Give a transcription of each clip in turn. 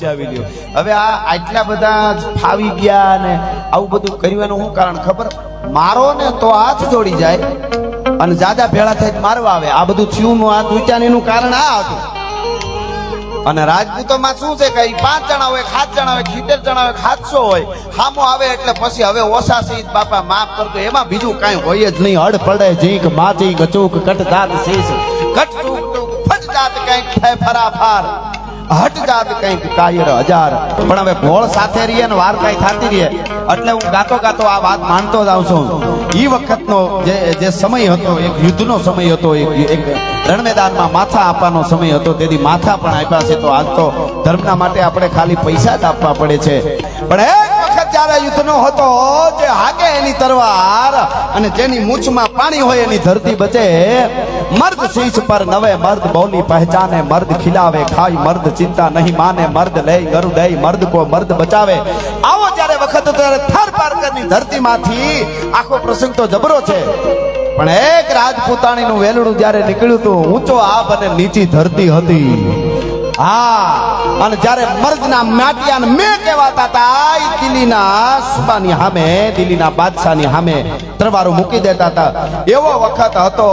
બચાવી લ્યો. હવે આ આટલા બધા ફાવી ગયા ને આવું બધું કરવાનું શું કારણ ખબર? મારો ને તો હાથ જોડી જાય અને જાજા ભેળા થઈ મારવા આવે. આ બધું થયું હાથ ઉચ્ચાનું કારણ આ હતું. અને રાજપૂતોમાં શું છે કે 5 જણા હોય, 7 જણા હોય, 70 જણા હોય, 700 હોય, હામો આવે એટલે પછી હવે ઓછા સહિત બાપા માફ કરતો, એમાં બીજું કાંઈ હોય જ નહીં. હડ પડે જીંક માચી ગચૂક કટ જાત શીશ કટ ટૂક ટૂક ફટ જાત કંઈક થાય ફરાફાર હટ જાત કંઈક કાયર હજાર. પણ હવે ઘોળ સાથે રહીએ ને વાર કાંઈ થતી રહીએ એટલે હું ગાતો ગાતો આ વાત માનતો જ આવું છું. એ વખતનો જે સમય હતો, એક યુદ્ધનો સમય હતો, એક રણ મેદાનમાં માથા આપવાનો સમય હતો. તેથી માથા પણ આપ્યા છે. તો આજ તો ધર્મના માટે આપણે ખાલી પૈસા જ આપવા પડે છે. પણ એક વખત જ્યારે યુદ્ધનો હતો, જે હાકે એની તરવાર અને જેની મૂછમાં પાણી હોય એની ધરતી બચે. મર્દ શીશ પર નવે મર્દ બોલી પહેચાને, મર્દ ખિલાવે ખાઈ મર્દ ચિંતા નહીં માને, મર્દ લે ગરુ દે મર્દ કો મર્દ બચાવે. આવો જ્યારે વખત ત્યારે થર પારકરની ધરતીમાંથી આખો પ્રસંગ તો જબરો છે. પણ એક રાજપૂતાણીનું વેલડું જ્યારે નીકળ્યું હતું, ઊંચો આબ અને નીચી ધરતી હતી. હા, અને જ્યારે મર્દના માટિયાને મેં કહેવાતા હતા, દિલ્હીના સુબાની સામે, દિલ્હીના બાદશાહની સામે તરવારો મૂકી દેતા હતા, એવો વખત હતો.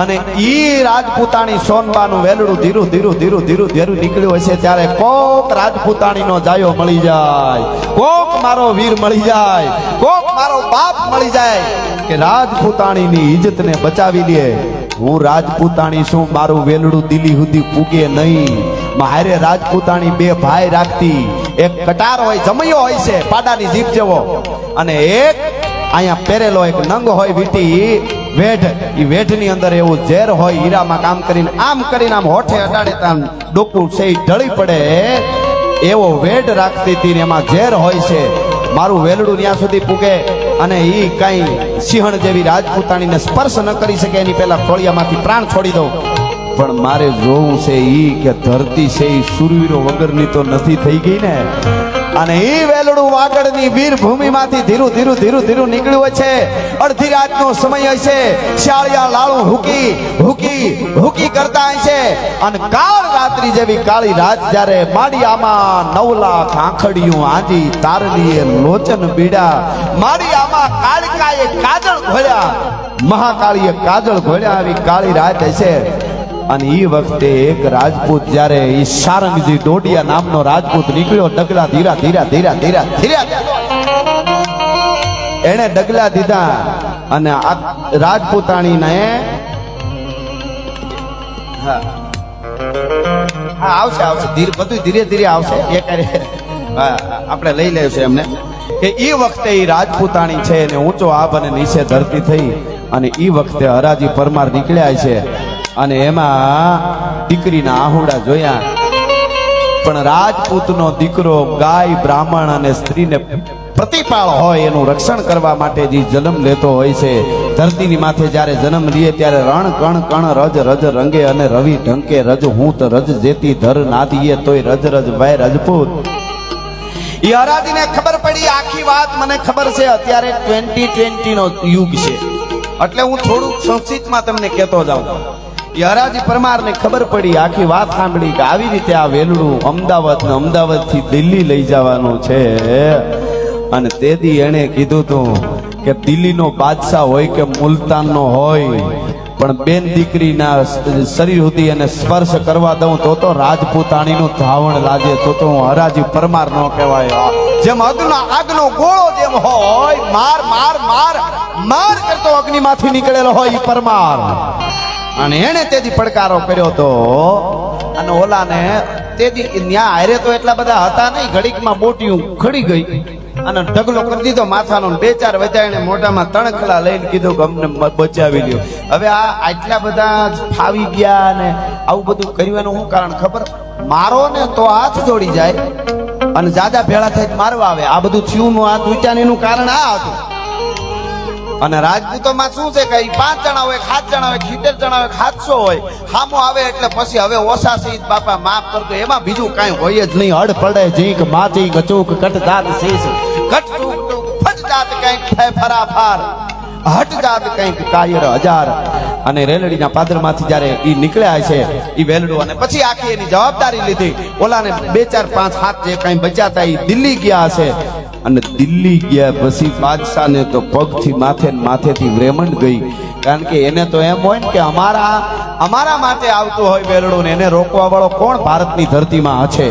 અને ઈ રાજપૂતાણી સોનબાનું વેલડું ધીરું ધીરું ધીરું ધીરું ધીરું નીકળ્યું હશે ત્યારે કોક રાજપૂતાણીનો જાયો મળી જાય, કોક મારો વીર મળી જાય, કોક મારો બાપ મળી જાય કે રાજપૂતાણીની ઇજ્જતને બચાવી લે. હું રાજપૂતાણી છું, મારું વેલડું દિલ્હી સુધી પૂગે નહીં. મારે રાજપૂતાણી 2 ભાઈ રાખતી, એક કટાર હોય, જમૈયો હોય છે પાડાની જીભ જેવો, અને એક અહીંયા પહેરેલો એક નંગ હોય વીટી વેઢ. એ વેઢની અંદર એવું ઝેર હોય, હીરામાં કામ કરીને આમ હોઠે અડાડે તામ ડોકું છે ઢળી પડે એવો વેઢ રાખતી હતી. એમાં ઝેર હોય છે. મારું વેલડું ત્યાં સુધી પૂગે અને ઈ કઈ સિંહણ જેવી રાજપૂતાણીને સ્પર્શ ન કરી શકે એની પહેલા ખોળિયામાંથી પ્રાણ છોડી દઉં. પણ મારે જોવું છે ઈ કે ધરતી છે ઈ સુરવીરો વગરની તો નથી થઈ ગઈ ને. અને ઈ વેલડું વાગડની વીર ભૂમિમાંથી ધીરું ધીરું ધીરું ધીરું નીકળ્યું હોય છે. અડધી રાતનો સમય હોય છે. શાળિયા લાળું હુકી હુકી હુકી કરતા હોય છે. અને કાળ રાત્રિ જેવી કાળી રાત જ્યારે માળિયામાં 9 લાખ આંખડિયું આજી તારલીએ લોચન બીડા, માળિયામાં કાળકાએ કાજળ ઘોળ્યા, મહાકાળીએ કાજળ ઘોળ્યા, આવી કાળી રાત હશે. અને એ વખતે એક રાજપૂત જ્યારે ઈ સારંગજી ડોડિયા નામનો રાજપૂત નીકળ્યો, ડગલા ધીરા ધીરા ધીરા ધીરા ધીરા એને ડગલા દીધા. અને આ રાજપૂતાણીને હા આવશે આવશે બધું ધીરે ધીરે આવશે. એ કરે આપણે લઈ લેશે એમને કે એ વખતે એ રાજપૂતાણી છે એને ઊંચો આબ અને નીચે ધરતી થઈ. અને એ વખતે હરાજી પરમાર નીકળ્યા છે. અને એમાં દીકરીના આહુડા જોયા. પણ રાજપૂતનો દીકરો ગાય, બ્રાહ્મણ અને સ્ત્રીને પ્રતિપાળ હોય એનું રક્ષણ કરવા માટે જે જન્મ લેતો હોય છે, ધરતીની માથે જ્યારે જન્મ લે ત્યારે રણ કણ કણ રજ રજ રંગે અને રવિ ઢંકે રજ હું તો રજ જેતી ધર નાદીએ તોય રજ રજ ભાઈ રાજપૂત. એ હરાજીને ખબર પડી આખી વાત. મને ખબર છે અત્યારે 2020 નો યુગ છે એટલે હું થોડું સંક્ષિપ્તમાં તમને કહેતો જાઉં. હરાજી પરમારને ખબર પડી, આખી વાત સાંભળી કે આવી રીતે આ વેલડું અમદાવાદ થી દિલ્હી લઈ જવાનું છે. અને તેથી એને કીધું તું કે દિલ્હીનો બાદશાહ હોય કે મુલતાનનો હોય, પણ બેન દીકરીના શરીર સુધી એને સ્પર્શ કરવા દઉં તો રાજપૂતાણીનું ધાવણ લાગે, તો હું હરાજી પરમાર નો કહેવાય. જેમ આગનો ગોળો જેમ હોય, માર માર માર માર કરતો અગ્નિમાંથી નીકળેલો હોય ઈ પરમાર. અને એને તેથી પડકારો કર્યો તો. અને ઓલાને તેથી ન્યા હારે તો એટલા બધા હતા નહીં, ઘડીકમાં બોટિયું ખડી ગઈ અને ઢગલો કરી દીધો માથાનો. 2-4 વજાઈને મોઢામાં તણખલા લઈને કીધું કે અમને બચાવી લ્યો. હવે આ આટલા બધા ફાવી ગયા ને આવું બધું કરવાનું શું કારણ ખબર? મારો ને તો હાથ જોડી જાય અને જાજા ભેળા થઈ મારવા આવે. આ બધું થયું હાથ ઉચ્ચાનું કારણ આ હતું. અને રાજપૂતોમાં શું છે કે 5 જણા હોય, 7 જણા હોય, 70 જણા હોય, 700 હોય, હામો આવે એટલે પછી હવે ઓછા સહિત બાપા માફ કરતો, એમાં બીજું કાંઈ હોય જ નહીં. હડ પડે જીંક માચી ગચૂક કટ જાત શીશ કટ ટૂક ટૂક ફટ જાત કંઈક થાય ફરાફાર હટ જાત કંઈક કાયર હજાર. અને રેલડીના પાદરમાંથી જ્યારે ઈ નીકળ્યા છે ઈ વેલડું, અને પછી આખી એની જવાબદારી લીધી. ઓલાને 2 4 5 હાથ જે કઈ બચ્યા હતા ઈ દિલ્હી ગયા હશે, અને દિલ્હી ગયા પછી બાદશાહને તો પગથી માથે ને માથેથી વેમંડ ગઈ. કારણ કે એને તો એમ હોય ને કે અમારા માટે આવતું હોય વેલડું, ને એને રોકવા વાળો કોણ ભારતની ધરતીમાં છે.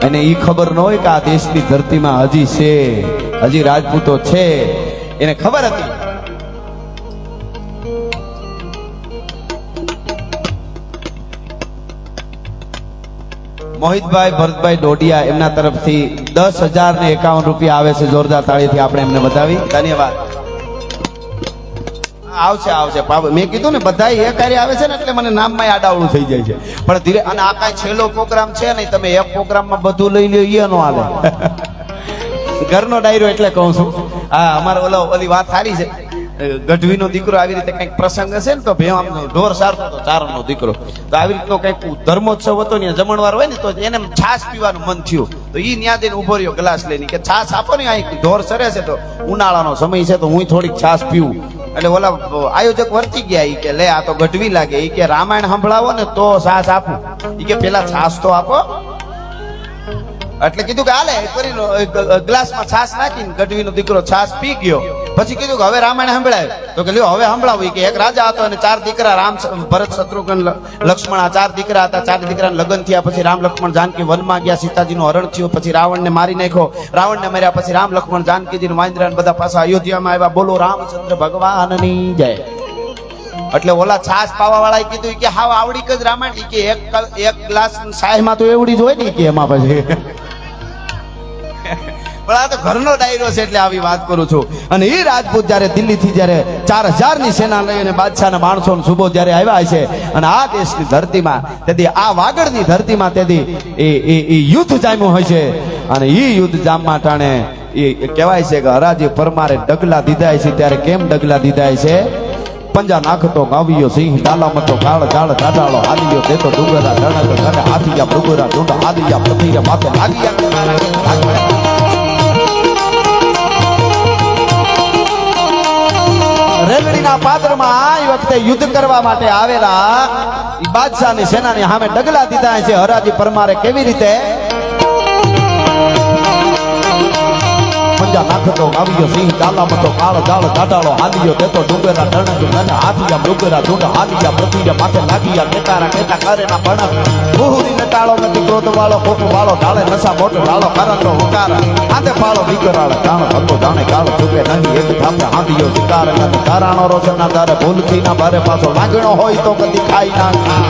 એને ઈ ખબર ન હોય કે આ દેશની ધરતીમાં હજી છે, હજી રાજપૂતો છે. એને ખબર હતી. મોહિતભાઈ ભરતભાઈ ડોડિયા એમના તરફથી 10,051 રૂપિયા આવે છે. જોરદાર તાળીથી આપણે એમને વધાવી. ધન્યવાદ. આવશે મેં કીધું ને બધા એ કાર્ય આવે છે ને એટલે મને નામમાં આડાવડું થઈ જાય છે. પણ ધીરે, અને આ કાંઈ છેલ્લો પ્રોગ્રામ છે નહીં. તમે એક પ્રોગ્રામમાં બધું લઈ લ્યો એ નો હાલે. ઘરનો ડાયરો એટલે કહું છું. હા, અમારે ઓલી વાત સારી છે. ગઢવીનો દીકરો આવી રીતે કંઈક પ્રસંગ હશે ને તો ભેવામનો ઢોર સારતો હતો, ચારણનો દીકરો. તો આવી રીતનો કંઈક ધર્મોત્સવ હતો ને, જમણવાર હોય ને તો એને છાશ પીવાનું મન થયું. તો ઈ ન્યા દઈને ઉભો રહ્યો ગ્લાસ લઈને કે છાશ આપો ને, અહીં ઢોર સરે છે તો ઉનાળાનો સમય છે તો હું થોડીક છાશ પીવું. એટલે ઓલા આયોજક વર્તી ગયા. ઈ કે લે આ તો ગઢવી લાગે. ઈ કે રામાયણ સંભળાવો ને તો છાશ આપું. ઈ કે પેલા છાશ તો આપો. એટલે કીધું કે હાલે ગ્લાસમાં છાશ નાખીને ગઢવીનો દીકરો છાશ પી ગયો. પછી કીધું કે હવે રામાયણ સંભળાય. તો કે લ્યો હવે સંભળાવું. કે એક રાજા હતો અને 4 દીકરા, રામ ભરત શત્રુઘ્ન લક્ષ્મણ, આ 4 દીકરા હતા. 4 દીકરાના લગ્ન થયા પછી રામ લક્ષ્મણ જાનકી વનમાં ગયા. સીતાજીનું હરણ થયું. પછી રાવણને મારી નાખ્યો. રાવણને માર્યા પછી રામ લક્ષ્મણ જાનકીજી વાંદરા બધા પાછા અયોધ્યામાં આવ્યા. બોલો રામચંદ્ર ભગવાનની જય. એટલે ઓલા છાશ પાવા વાળા કીધું કે હાવ આવડી જ રામાયણ. કે એક ગ્લાસ સાહેમાં તો એવડી જ હોય ને કે એમાં પછી. પણ આ તો ઘરનો ડાયરો છે એટલે આવી વાત કરું છું. અને એ રાજપૂત જયારે દિલ્હીથી જયારે 4,000 ની સેના લઈને બાદશાહના માણસો સુબો જયારે આવ્યા છે અને આ દેશની ધરતીમાં, તેથી આ વાગડની ધરતીમાં તેથી એ યુદ્ધ જામ્યું હોય છે. અને એ યુદ્ધ જામવા ટાણે એ કહેવાય છે કે હરાજી પરમારે ડગલા દીધા છે. ત્યારે કેમ ડગલા દીધા છે? પંજા નાખતો ગાવ્યો સિંહ, ડાલામતો કાળ જાળ દાડાળો, આદિયો દેતો ડુંગરા ડણક અને હાથિયા ડુંગરા ઢૂંઢ આદિયા પથીરે માથે લાગિયા. રેલડીના પાદરમાં આ વખતે યુદ્ધ કરવા માટે આવેલા બાદશાહની સેનાની સામે ડગલા દીધા છે. હરાજી પરમારે કેવી રીતે પંજા નાખતો ગાવ્યો સિંહ, ડાલામતો કાળ જાળ દાડાળો, આદિયો દેતો ડુંગરા ડણક અને હાથિયા ડુંગરા ઢૂંઢ આદિયા પથીરે માથે લાગિયા. કેતારા કેતા કરેના બણક બુહુરીને ટાળો નથી ક્રોધ વાળો, ખોટ વાળો ઢાળે નશા મોટ ઢાળો, કરંતો હુકાર હાથે પાળો દીકરાળે જાણ હતો જાણે કાળ ચૂકે નહીં. એક થાપે હાંડિયો શિકાર નથી તારાનો રોશનના દારે ભૂલથી ના ભારે પાછો લાગણો હોય તો કદી ખાઈ ના.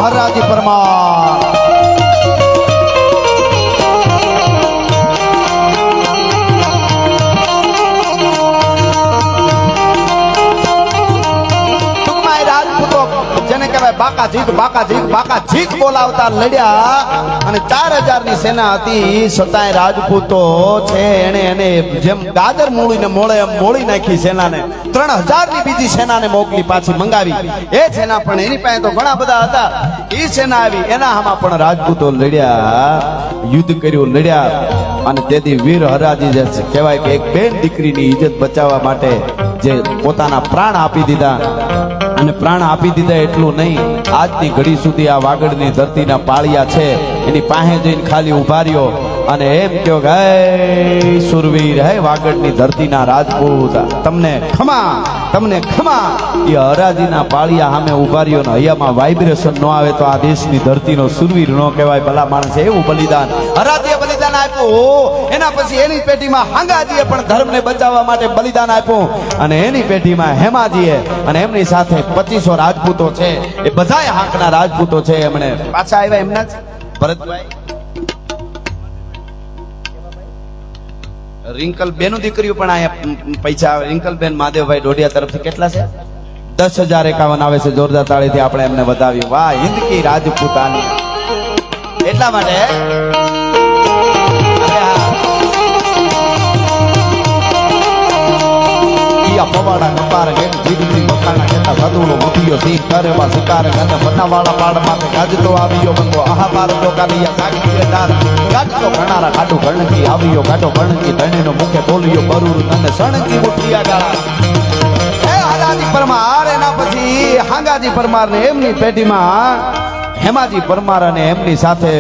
હરાજી પરમાર બાકા જીક બોલાવતા લડ્યા. અને 4,000 ની સેના હતી છતાંય રાજપૂતો છે એને જેમ ગાજર મૂળીને મોળે એમ મોળી નાખી સેનાને. 3,000 ની બીજી સેનાને મોકલી, પાછી મંગાવી. એ સેના પણ એની પાસે તો ઘણા બધા હતા. એ સેના આવી, એના હામાં પણ રાજપૂતો લડ્યા, યુદ્ધ કર્યું, લડ્યા. અને તેથી વીર હરાજી જે કહેવાય કે એક બેન દીકરીની ઇજ્જત બચાવવા માટે જે પોતાના પ્રાણ આપી દીધા. અને પ્રાણ આપી દીધા એટલું નહીં, આજની ઘડી સુધી આ વાગડની ધરતીના પાળિયા છે એની પાસે જઈને ખાલી ઉભા રહ્યો અને એમ કહ્યો કે હે સુરવીર, હે વાગડની ધરતીના રાજપૂત, તમને ખમા. એ હરાજીના પાળિયા સામે ઉભા રહ્યો ને હૈયામાં વાઇબ્રેશન ન આવે તો આ દેશની ધરતીનો સુરવીર ન કહેવાય. ભલા માણસે એવું બલિદાન હરાજીએ બલિદાન આપ્યું. એના પછી એની પેઢીમાં હાંગાજીએ પણ ધર્મને બચાવવા માટે બલિદાન આપ્યું. અને એની પેઢીમાં હેમાજીએ, અને એમની સાથે 2500 રાજપૂતો છે. એ બધાય હાંકના રાજપૂતો છે. એમણે પાછા આવ્યા એમના જ ભરતભાઈ રિંકલબેન દીકરીઓ પણ અહીંયા પૈસા આવે. રિંકલબેન મહાદેવભાઈ ડોડિયા તરફથી કેટલા છે? 10,051 આવે છે. જોરદાર તાળીથી આપણે એમને વધાવ્યું. વાહ હિન્દકી રાજપૂતાની. એટલા માટે મોરિયા પવાડા કપાર ગેટ જીગતી બખાણા કેતા ગદુડો મુઠિયો સિંહ કરેવા શિકાર ગને બનાવાળા પાડ માથે ગાજતો આવ્યો બંગો આહા પાર તો કાલિયા જાગી દાર ગાજતો ઘણારા કાટુ ગણકી આવ્યો કાટો ગણકી ધણીનો મુખે બોલ્યો બરૂર તને સણકી મુઠિયા ગાળા એ હાલાજી પરમાર એના પછી હાંગાજી પરમાર ને એમની પેટીમાં હેમાજી પરમાર અને એમની સાથે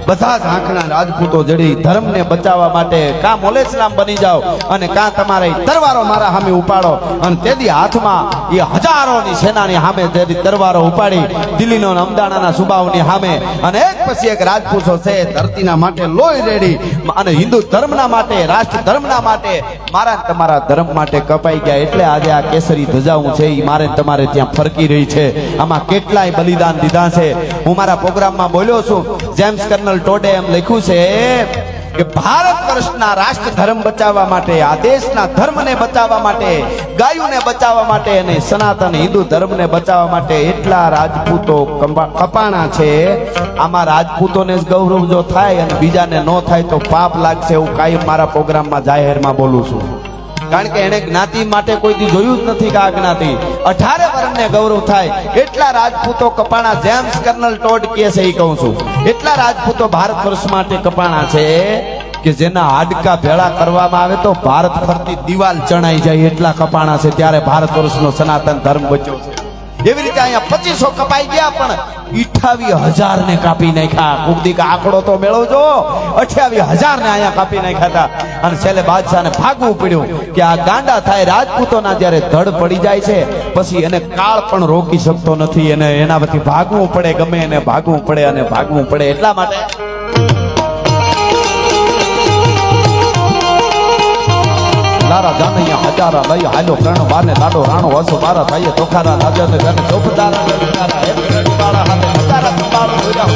બધા જ આંખના રાજપૂતો જડી ધર્મને બચાવવા માટે કાં મોલેસરામ બની જાઓ અને કાં તમારે તરવારો મારા સામે ઉપાડો અને તેદી હાથમાં એ હજારોની સેનાની સામે તેદી તરવારો ઉપાડી દિલ્હીનો અને અમદાણાના સુબાઓની સામે અને એક પછી એક રાજપૂતો છે ધરતીના માટે લોહી રેડી અને હિન્દુ ધર્મના માટે રાષ્ટ્ર ધર્મના માટે મારા તમારા ધર્મ માટે કપાઈ ગયા એટલે આજે આ કેસરી ધજાઓ છે એ મારે તમારે ત્યાં ફરકી રહી છે આમાં કેટલાય બલિદાન દીધા છે હું મારા પ્રોગ્રામમાં બોલ્યો છું જેમ્સ કર્નલ ટોડે એમ લખ્યું છે કે ભારત વર્ષના રાષ્ટ્ર ધર્મ બચાવવા માટે આ દેશના ધર્મને બચાવવા માટે ગાયોને બચાવવા માટે અને સનાતન હિન્દુ ધર્મને બચાવવા માટે એટલા રાજપૂતો કપાણા છે આમાં રાજપૂતોને જ ગૌરવ જો થાય અને બીજાને ન થાય તો પાપ લાગશે એવું કાયમ મારા પ્રોગ્રામમાં જાહેરમાં બોલું છું કારણ કે એને જ્ઞાતિ માટે કોઈ દી જોયું જ નથી કે આ જ્ઞાતિ 18 વર્ણને ગૌરવ થાય એટલા રાજપૂતો કપાણા જેમ્સ કર્નલ ટોડ કહે છે એ કહું છું એટલા રાજપૂતો ભારત વર્ષ માટે કપાણા છે કે જેના હાડકા ભેળા કરવામાં આવે તો ભારત ફરતી દિવાલ ચણાઈ જાય એટલા કપાણા છે ત્યારે ભારત વર્ષનો સનાતન ધર્મ બચ્યો છે એવી રીતે અહીંયા 2500 કપાઈ ગયા પણ 28,000 ને કાપી નાખ્યા કુકદી કા આંકડો તો મેળવજો 28,000 ને અહીંયા કાપી નાખ્યા હતા અને છેલ્લે બાદશાહને ભાગવું પડ્યું કે આ ગાંડા થાય રાજપૂતોના જ્યારે ધડ પડી જાય છે પછી એને કાળ પણ રોકી શકતો નથી એને એના પછી ભાગવું પડે ગમે એને ભાગવું પડે અને ભાગવું પડે એટલા માટે લારા જાનૈયા હજારા લઈ હાલો પ્રણ બાને લાડો રાણો વસો બારા થાય તોખારા રાજા ને ગને ચોપદારા લડારા હે ગડી વાળા હાથે હજારા તુંબાળો જોયા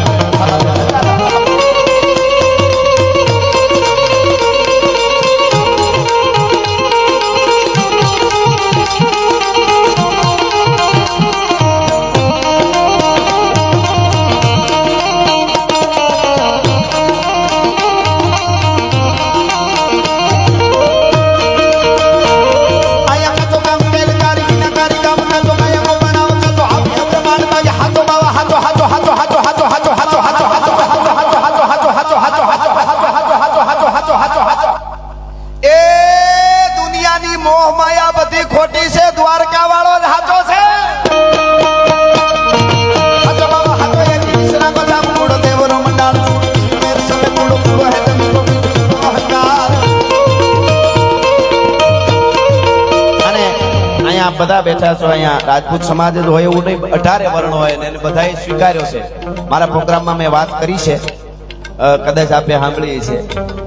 બધા બેઠા છો અહીંયા રાજપૂત સમાજ જ હોય એવું નહીં 18 વર્ણ હોય ને એને બધાએ સ્વીકાર્યો છે મારા પ્રોગ્રામમાં મેં વાત કરી છે કદાચ આપે સાંભળી છે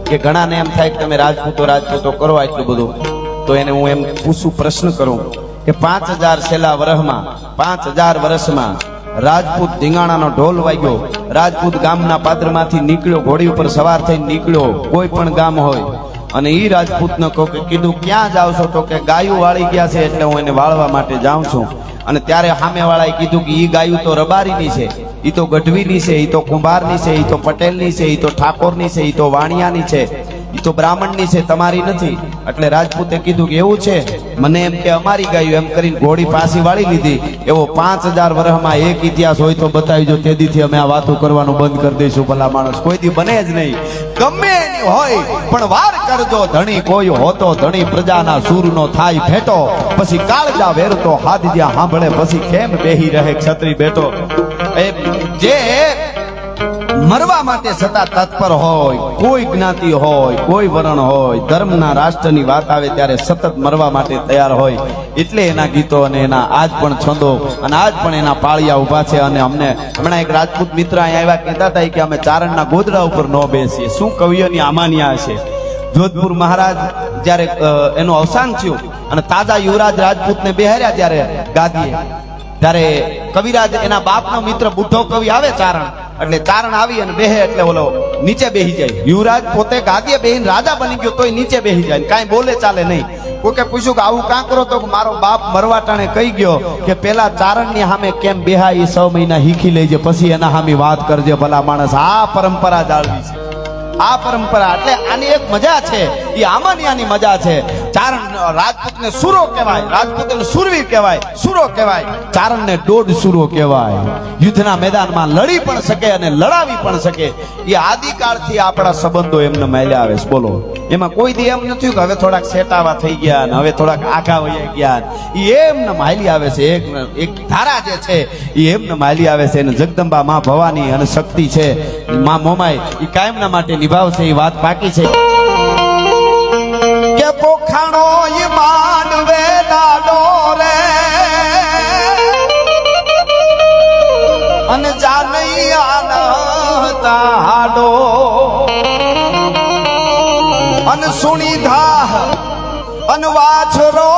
કે ઘણાને એમ થાય કે તમે રાજપૂતો કરો આટલું બધું તો એને હું એમ પૂછું પ્રશ્ન કરું કે 5000 છેલ્લા વર્ષમાં 5000 વર્ષમાં રાજપૂત ધીંગાણાનો ઢોલ વાગ્યો રાજપૂત ગામના પાદરમાંથી નીકળ્યો ઘોડી ઉપર સવાર થઈને નીકળ્યો કોઈ પણ ગામ હોય અને ઈ રાજપૂતને કહો કે કીધું ક્યાં જાવ છો તો કે ગાયું વાળી ગયા છે એટલે હું એને વાળવા માટે જાઉં છું અને ત્યારે સામેવાળાએ કીધું કે ઈ ગાયું તો રબારીની છે ઈ તો ગઢવીની છે ઈ તો કુંભારની છે ઈ તો પટેલની છે ઈ તો ઠાકોરની છે ઈ તો વાણિયાની છે ઈ તો બ્રાહ્મણની છે તમારી નથી એટલે રાજપૂતે કીધું કે એવું છે મને એમ કે અમારી ગાયું એમ કરીને ઘોડી પાછી વાળી લીધી એવો 5000 વર્ષમાં એક ઇતિહાસ હોય તો બતાવીજો તેદીથી અમે આ વાતો કરવાનું બંધ કરી દઈશું ભલા માણસ કોઈ દી બને જ નહીં ગમે એની હોય પણ વાર કરજો ધણી કોઈ હોતો ધણી પ્રજાના સૂરનો થાય ભેટો પછી કાળજા વેરતો હાથ જ્યાં સાંભળે પછી કેમ બેહી રહે ક્ષત્રિય બેટો એ જે મરવા માટે સતા તત્પર હોય કોઈ જ્ઞાતિ હોય કોઈ વર્ણ હોય ધર્મના રાષ્ટ્રની વાત આવે ત્યારે સતત મરવા માટે તૈયાર હોય એટલે એના ગીતો અને એના આજ પણ છંદો અને આજ પણ એના પાળિયા ઉભા છે અને અમને હમણાં એક રાજપૂત મિત્ર અહીંયા આવ્યા કહેતા હતા કે અમે ચારણના ગોદડા ઉપર ન બેસીએ શું કવિઓની આમાન્યા છે જોધપુર મહારાજ જ્યારે એનું અવસાન થયું અને તાજા યુવરાજ રાજપૂતને બેહાર્યા ત્યારે ગાદીએ ત્યારે કવિરાજ એના બાપનો મિત્ર બુઢો કવિ આવે ચારણ એટલે ચારણ આવી અને બેહે એટલે ઓલો નીચે બેહી જાય યુવરાજ પોતે ગાદીએ બેહીને રાજા બની ગયો તોય નીચે બેહી જાય કાંઈ બોલે ચાલે નહીં કોકે પૂછ્યું કે આવું કાં કરો તો મારો બાપ મરવાટાણે કહી ગયો કે પેલા ચારણની સામે કેમ બેહાય 6 મહિના હીખી લેજે પછી એના સામે વાત કરજે ભલા માણસ આ પરંપરા જાળવી છે આ પરંપરા એટલે આની એક મજા છે એ આમાન્યાની મજા છે ચારણ રાજપૂતને સુરો કહેવાય, રાજપૂતને સુરવીર કહેવાય, સુરો કહેવાય, ચારણને દોઢ સુરો કહેવાય. યુદ્ધના મેદાનમાં લડી પણ શકે અને લડાવી પણ શકે. એ આદિકાળથી આપણા સંબંધો એમને માલ્યા આવે છે. બોલો, એમાં કોઈ દી એમ નથી કે હવે થોડાક સેટાવા થઈ ગયા ને હવે થોડાક આઘા વહી ગયા. એ એમને માલી આવે છે. એક ધારા જે છે એ એમને માલી આવે છે. અને જગદંબા માં ભવાની અને શક્તિ છે માં મોમાઈ એ કાયમના માટે નિભાવશે. એ વાત પાકી છે કે પોખાણો ઈ માંડવે લાડો રે અને જાનઈ આનંદ હાડો અને સુણી ધા અને વાછરો